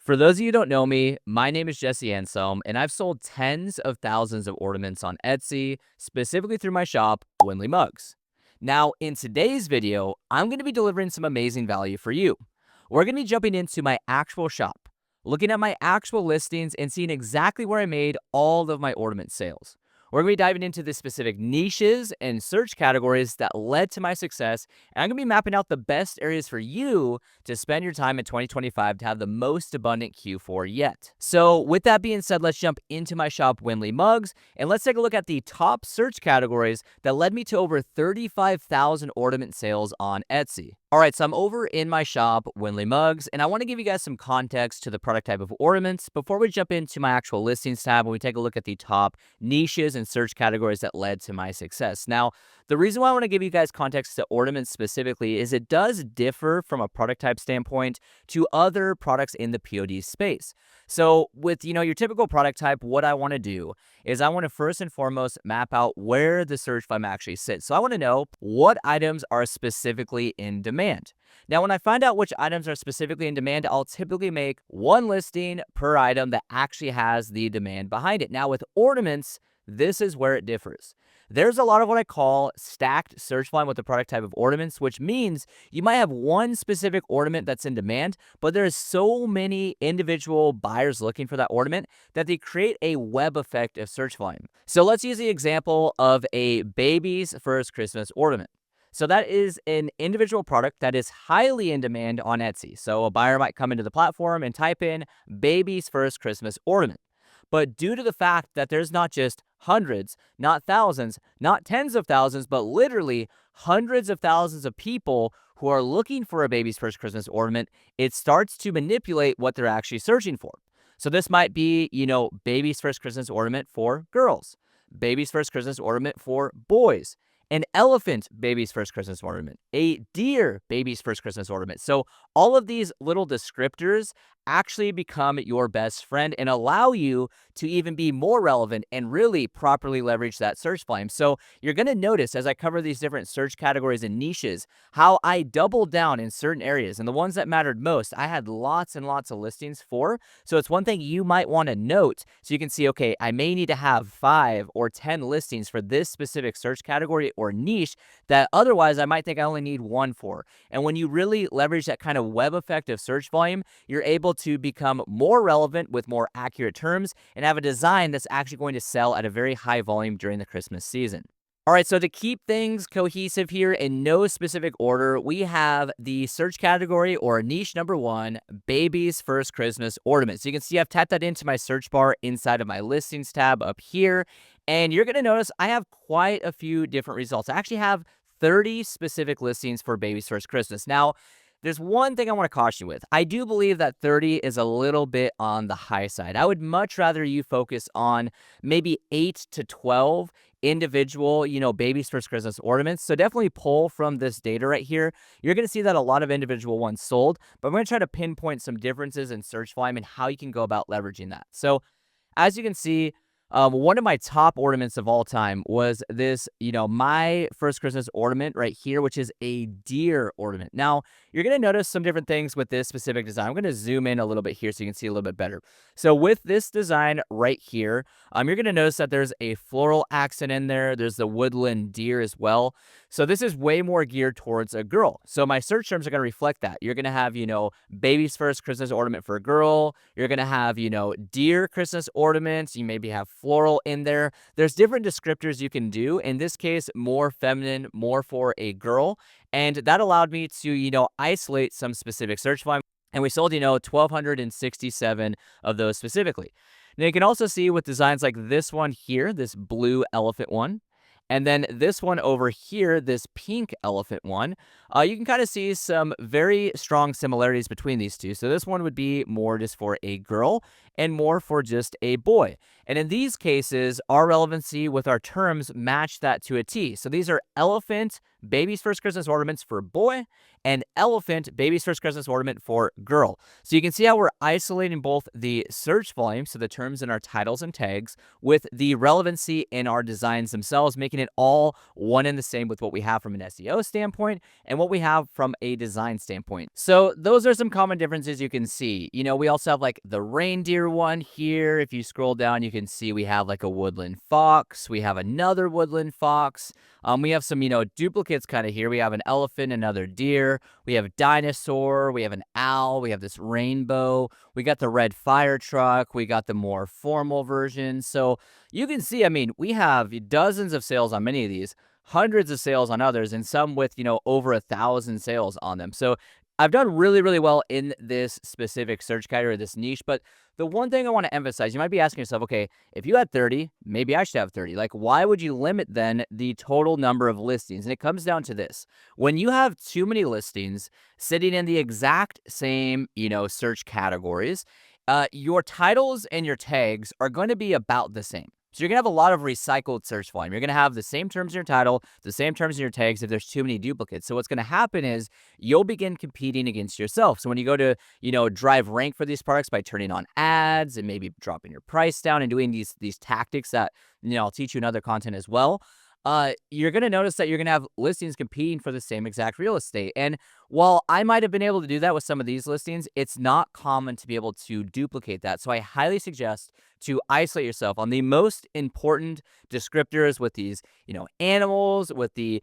For those of you who don't know me, my name is Jesse Anselm, and I've sold tens of thousands of ornaments on Etsy, specifically through my shop, WimlyMugs. Now, in today's video, I'm going to be delivering some amazing value for you. We're going to be jumping into my actual shop, looking at my actual listings and seeing exactly where I made all of my ornament sales. We're going to be diving into the specific niches and search categories that led to my success, and I'm going to be mapping out the best areas for you to spend your time in 2025 to have the most abundant Q4 yet. So with that being said, let's jump into my shop, WimlyMugs, and let's take a look at the top search categories that led me to over 35,000 ornament sales on Etsy. All right, so I'm over in my shop, WimlyMugs, and I want to give you guys some context to the product type of ornaments before we jump into my actual listings tab and we take a look at the top niches and search categories that led to my success. Now, the reason why I want to give you guys context to ornaments specifically is it does differ from a product type standpoint to other products in the POD space. So with, your typical product type, what I want to do is I want to first and foremost map out where the search volume actually sits. So I want to know what items are specifically in demand. Now, when I find out which items are specifically in demand, I'll typically make one listing per item that actually has the demand behind it. Now, with ornaments, this is where it differs. There's a lot of what I call stacked search volume with the product type of ornaments, which means you might have one specific ornament that's in demand, but there's so many individual buyers looking for that ornament that they create a web effect of search volume. So let's use the example of a baby's first Christmas ornament. So that is an individual product that is highly in demand on Etsy. So a buyer might come into the platform and type in baby's first Christmas ornament. But due to the fact that there's not just hundreds, not thousands, not tens of thousands, but literally hundreds of thousands of people who are looking for a baby's first Christmas ornament, it starts to manipulate what they're actually searching for. So this might be, baby's first Christmas ornament for girls, baby's first Christmas ornament for boys, an elephant baby's first Christmas ornament, a deer baby's first Christmas ornament. So all of these little descriptors actually become your best friend and allow you to even be more relevant and really properly leverage that search volume. So you're going to notice as I cover these different search categories and niches, how I doubled down in certain areas. And the ones that mattered most, I had lots and lots of listings for. So it's one thing you might want to note so you can see, okay, I may need to have 5 or 10 listings for this specific search category or niche that otherwise I might think I only need 1 for. And when you really leverage that kind of web effect of search volume, you're able to become more relevant with more accurate terms and have a design that's actually going to sell at a very high volume during the Christmas season. All right, so to keep things cohesive here in no specific order, we have the search category or niche number 1, baby's first Christmas ornament. So you can see I've tapped that into my search bar inside of my listings tab up here. And you're going to notice I have quite a few different results. I actually have 30 specific listings for baby's first Christmas. Now, there's one thing I want to caution you with. I do believe that 30 is a little bit on the high side. I would much rather you focus on maybe 8 to 12 individual, baby's first Christmas ornaments. So definitely pull from this data right here. You're going to see that a lot of individual ones sold, but I'm going to try to pinpoint some differences in search volume and how you can go about leveraging that. So as you can see, one of my top ornaments of all time was this, my first Christmas ornament right here, which is a deer ornament. Now, you're going to notice some different things with this specific design. I'm going to zoom in a little bit here so you can see a little bit better. So with this design right here, you're going to notice that there's a floral accent in there. There's the woodland deer as well. So this is way more geared towards a girl. So my search terms are going to reflect that. You're going to have, baby's first Christmas ornament for a girl. You're going to have, deer Christmas ornaments. You maybe have floral in there. There's different descriptors you can do. In this case, more feminine, more for a girl. And that allowed me to, isolate some specific search volume. And we sold, 1,267 of those specifically. Now you can also see with designs like this one here, this blue elephant one, and then this one over here, this pink elephant one, you can kind of see some very strong similarities between these two. So this one would be more just for a girl and more for just a boy. And in these cases, our relevancy with our terms match that to a T. So these are elephant baby's first Christmas ornaments for boy, and elephant, baby's first Christmas ornament for girl. So you can see how we're isolating both the search volume, so the terms in our titles and tags, with the relevancy in our designs themselves, making it all one and the same with what we have from an SEO standpoint and what we have from a design standpoint. So those are some common differences you can see. We also have like the reindeer one here. If you scroll down, you can see we have like a woodland fox. We have another woodland fox. We have some, duplicates kind of here. We have an elephant, another deer. We have a dinosaur. We have an owl. We have this rainbow. We got the red fire truck. We got the more formal version. So you can see, we have dozens of sales on many of these, hundreds of sales on others, and some with, over 1,000 sales on them. So I've done really, really well in this specific search category, this niche. But the one thing I want to emphasize, you might be asking yourself, okay, if you had 30, maybe I should have 30. Like, why would you limit then the total number of listings? And it comes down to this. When you have too many listings sitting in the exact same, search categories, your titles and your tags are going to be about the same. So you're going to have a lot of recycled search volume. You're going to have the same terms in your title, the same terms in your tags if there's too many duplicates. So what's going to happen is you'll begin competing against yourself. So when you go to, drive rank for these products by turning on ads and maybe dropping your price down and doing these tactics that, I'll teach you in other content as well, you're going to notice that you're going to have listings competing for the same exact real estate. And while I might have been able to do that with some of these listings, it's not common to be able to duplicate that. So I highly suggest to isolate yourself on the most important descriptors with these, animals, with the,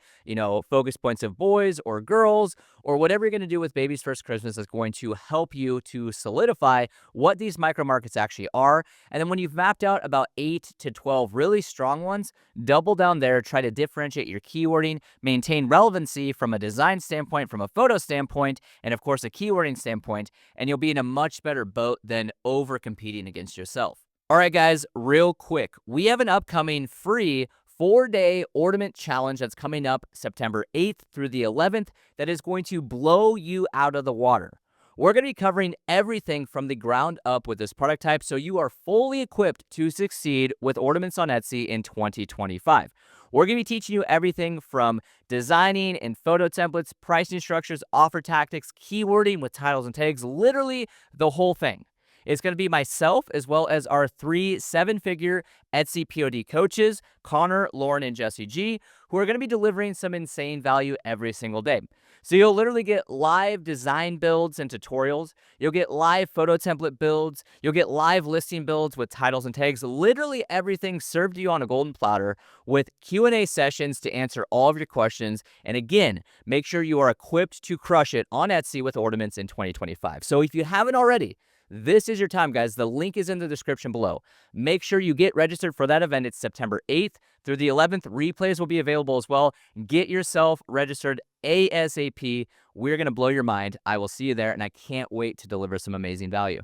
focus points of boys or girls, or whatever you're going to do with baby's first Christmas is going to help you to solidify what these micro markets actually are. And then when you've mapped out about 8 to 12 really strong ones, double down there, try to differentiate your keywording, maintain relevancy from a design standpoint, from a photo standpoint, and of course a keywording standpoint, and you'll be in a much better boat than over competing against yourself. All right, guys, real quick, we have an upcoming free 4-day ornament challenge that's coming up September 8th through the 11th that is going to blow you out of the water. We're going to be covering everything from the ground up with this product type, so you are fully equipped to succeed with ornaments on Etsy in 2025. We're going to be teaching you everything from designing and photo templates, pricing structures, offer tactics, keywording with titles and tags, literally the whole thing. It's going to be myself as well as our 3 7-figure Etsy POD coaches, Connor, Lauren, and Jesse G, who are going to be delivering some insane value every single day. So you'll literally get live design builds and tutorials. You'll get live photo template builds. You'll get live listing builds with titles and tags. Literally everything served to you on a golden platter with Q&A sessions to answer all of your questions. And again, make sure you are equipped to crush it on Etsy with ornaments in 2025. So if you haven't already, this is your time, guys. The link is in the description below. Make sure you get registered for that event. It's September 8th through the 11th. Replays will be available as well. Get yourself registered ASAP. We're going to blow your mind. I will see you there, and I can't wait to deliver some amazing value.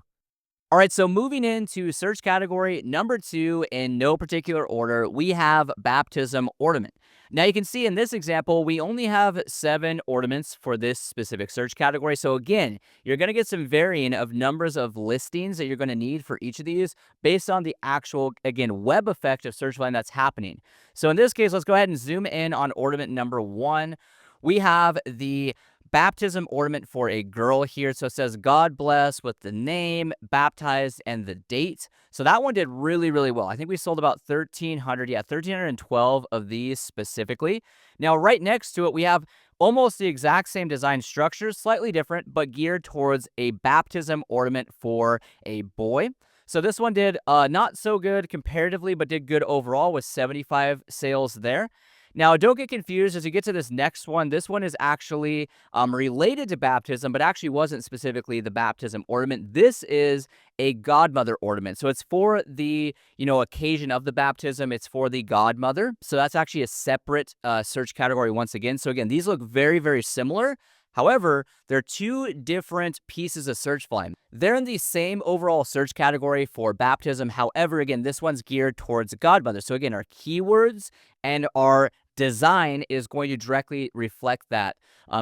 All right, so moving into search category number 2 in no particular order, we have baptism ornament. Now you can see in this example, we only have 7 ornaments for this specific search category. So again, you're going to get some varying of numbers of listings that you're going to need for each of these based on the actual, again, web effect of search volume that's happening. So in this case, let's go ahead and zoom in on ornament number 1. We have the baptism ornament for a girl here. So it says God bless with the name, baptized, and the date. So that one did really, really well. I think we sold about 1,312 of these specifically. Now, right next to it, we have almost the exact same design structure, slightly different, but geared towards a baptism ornament for a boy. So this one did not so good comparatively, but did good overall with 75 sales there. Now, don't get confused as you get to this next one. This one is actually related to baptism, but actually wasn't specifically the baptism ornament. This is a godmother ornament. So it's for the, occasion of the baptism. It's for the godmother. So that's actually a separate search category once again. So again, these look very, very similar. However, they're 2 different pieces of search volume. They're in the same overall search category for baptism. However, again, this one's geared towards godmother. So again, our keywords and our design is going to directly reflect that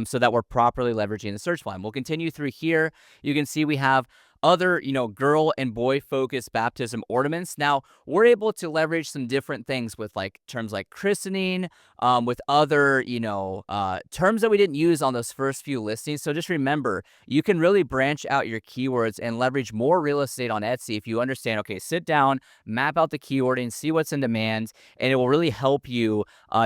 so that we're properly leveraging the search volume. We'll continue through here. You can see we have other, girl and boy focused baptism ornaments. Now, we're able to leverage some different things with like terms like christening, with other, terms that we didn't use on those first few listings. So just remember, you can really branch out your keywords and leverage more real estate on Etsy if you understand, okay, sit down, map out the keywording, see what's in demand, and it will really help you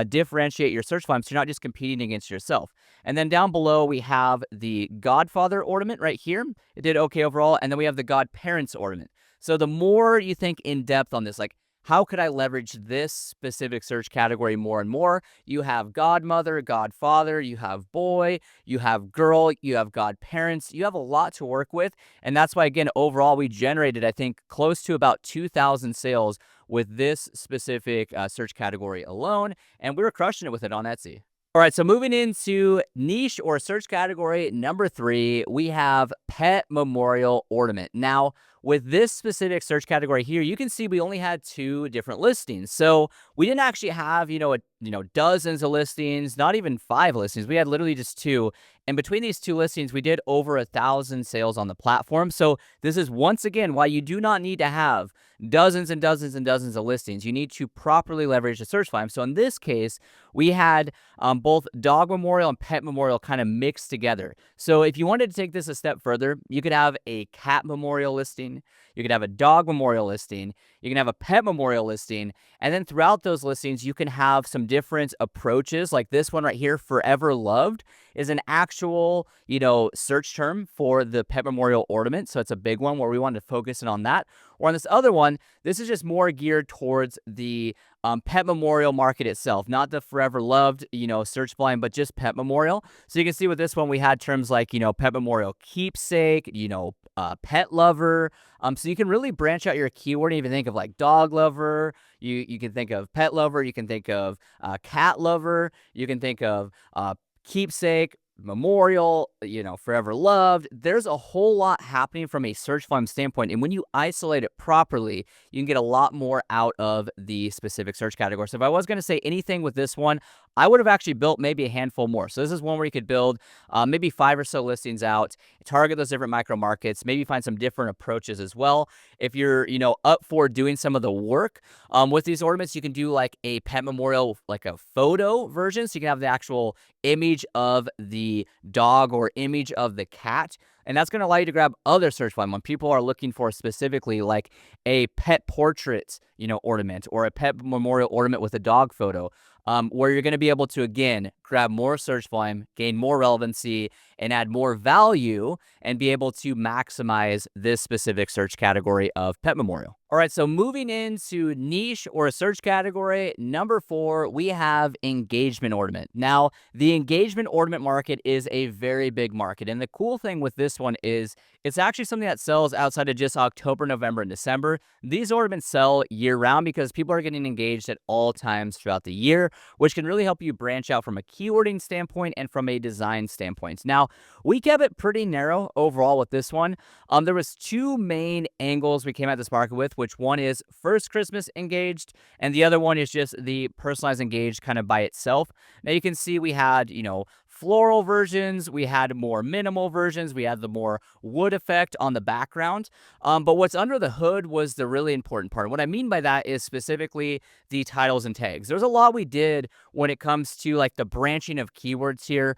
differentiate your search volume so you're not just competing against yourself. And then down below, we have the Godfather ornament right here. It did okay overall. And then we have the Godparents ornament. So the more you think in depth on this, like, how could I leverage this specific search category more and more? You have godmother, godfather, you have boy, you have girl, you have godparents. You have a lot to work with. And that's why, again, overall, we generated, I think, close to about 2,000 sales with this specific search category alone. And we were crushing it with it on Etsy. All right, so moving into niche or search category number 3, we have pet memorial ornament. Now, with this specific search category here, you can see we only had 2 different listings. So we didn't actually have, dozens of listings, not even 5 listings. We had literally just 2. And between these 2 listings, we did over 1,000 sales on the platform. So this is once again why you do not need to have dozens and dozens and dozens of listings. You need to properly leverage the search volume. So in this case, we had both dog memorial and pet memorial kind of mixed together. So if you wanted to take this a step further, you could have a cat memorial listing, you could have a dog memorial listing, you can have a pet memorial listing, and then throughout those listings, you can have some different approaches. Like this one right here, Forever Loved, is an actual, search term for the pet memorial ornament. So it's a big one where we wanted to focus in on that. Or on this other one, this is just more geared towards the pet memorial market itself, not the Forever Loved, search volume, but just pet memorial. So you can see with this one, we had terms like, pet memorial keepsake, pet lover. So you can really branch out your keyword and even think of like dog lover. You can think of pet lover. You can think of cat lover. You can think of keepsake, memorial, Forever Loved. There's a whole lot happening from a search volume standpoint. And when you isolate it properly, you can get a lot more out of the specific search category. So if I was going to say anything with this one, I would have actually built maybe a handful more. So this is one where you could build maybe 5 or so listings out, target those different micro markets, maybe find some different approaches as well. If you're, up for doing some of the work with these ornaments, you can do like a pet memorial, like a photo version. So you can have the actual image of the dog or image of the cat. And that's going to allow you to grab other search volume when people are looking for specifically like a pet portrait, ornament, or a pet memorial ornament with a dog photo, where you're going to be able to, again, grab more search volume, gain more relevancy, and add more value and be able to maximize this specific search category of pet memorial. All right, so moving into niche or a search category number 4, we have engagement ornament. Now, the engagement ornament market is a very big market. And the cool thing with this one is it's actually something that sells outside of just October, November, and December. These ornaments sell year round because people are getting engaged at all times throughout the year, which can really help you branch out from a keywording standpoint and from a design standpoint. Now, we kept it pretty narrow overall with this one. There was 2 main angles we came at this market with, which one is first Christmas engaged, and the other one is just the personalized engaged kind of by itself. Now you can see we had, floral versions, we had more minimal versions, we had the more wood effect on the background. But what's under the hood was the really important part. What I mean by that is specifically the titles and tags. There's a lot we did when it comes to like the branching of keywords here.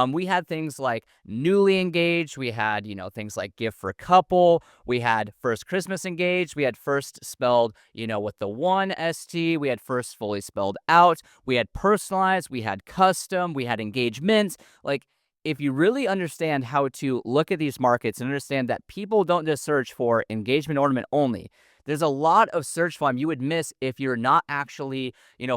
We had things like newly engaged, we had, things like gift for couple, we had first Christmas engaged, we had first spelled, with the 1 ST, we had first fully spelled out, we had personalized, we had custom, we had engagement. Like, if you really understand how to look at these markets and understand that people don't just search for engagement ornament only, there's a lot of search volume you would miss if you're not actually,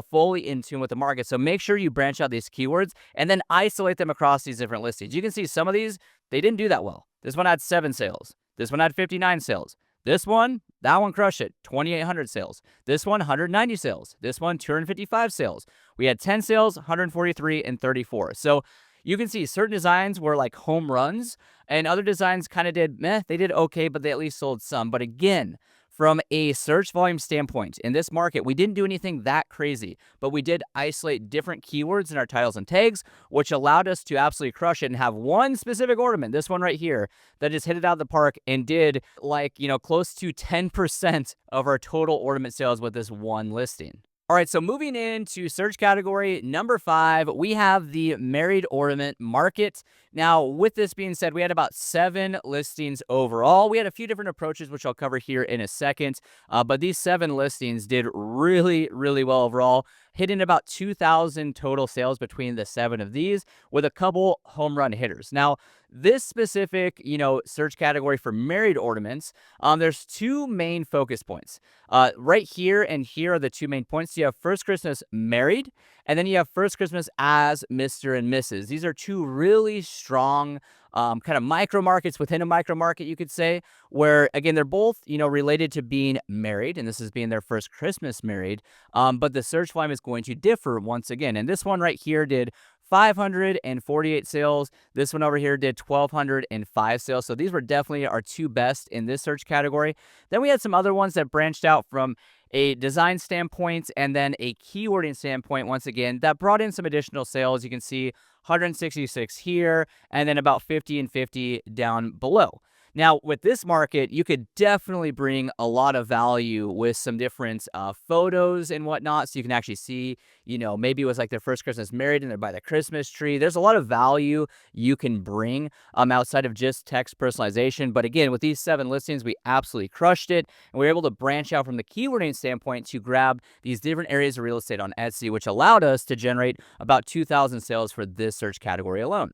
fully in tune with the market. So make sure you branch out these keywords and then isolate them across these different listings. You can see some of these, they didn't do that well. This one had 7 sales. This one had 59 sales. This one, that one crushed it, 2,800 sales. This one, 190 sales. This one, 255 sales. We had 10 sales, 143, and 34. So you can see certain designs were like home runs, and other designs kind of did meh. They did okay, but they at least sold some. But again, From a search volume standpoint, in this market, we didn't do anything that crazy, but we did isolate different keywords in our titles and tags, which allowed us to absolutely crush it and have one specific ornament, this one right here, that just hit it out of the park and did like, close to 10% of our total ornament sales with this one listing. All right, so moving into search category number 5, we have the married ornament market. Now, with this being said, we had about 7 listings overall. We had a few different approaches, which I'll cover here in a second. But these 7 listings did really, really well overall, hitting about 2,000 total sales between the 7 of these, with a couple home run hitters. Now, this specific, search category for married ornaments, there's 2 main focus points. Right here and here are the 2 main points. You have First Christmas married, and then you have First Christmas as Mr. and Mrs. These are 2 really strong kind of micro markets within a micro market, you could say, where again they're both related to being married, and this is being their first Christmas married. But the search volume is going to differ once again, and this one right here did 548 sales. This one over here did 1,205 sales. So these were definitely our 2 best in this search category. Then we had some other ones that branched out from a design standpoint and then a keywording standpoint, once again, that brought in some additional sales. You can see 166 here and then about 50 and 50 down below. Now, with this market, you could definitely bring a lot of value with some different photos and whatnot. So you can actually see, maybe it was like their first Christmas married and they're by the Christmas tree. There's a lot of value you can bring outside of just text personalization. But again, with these 7 listings, we absolutely crushed it. And we were able to branch out from the keywording standpoint to grab these different areas of real estate on Etsy, which allowed us to generate about 2,000 sales for this search category alone.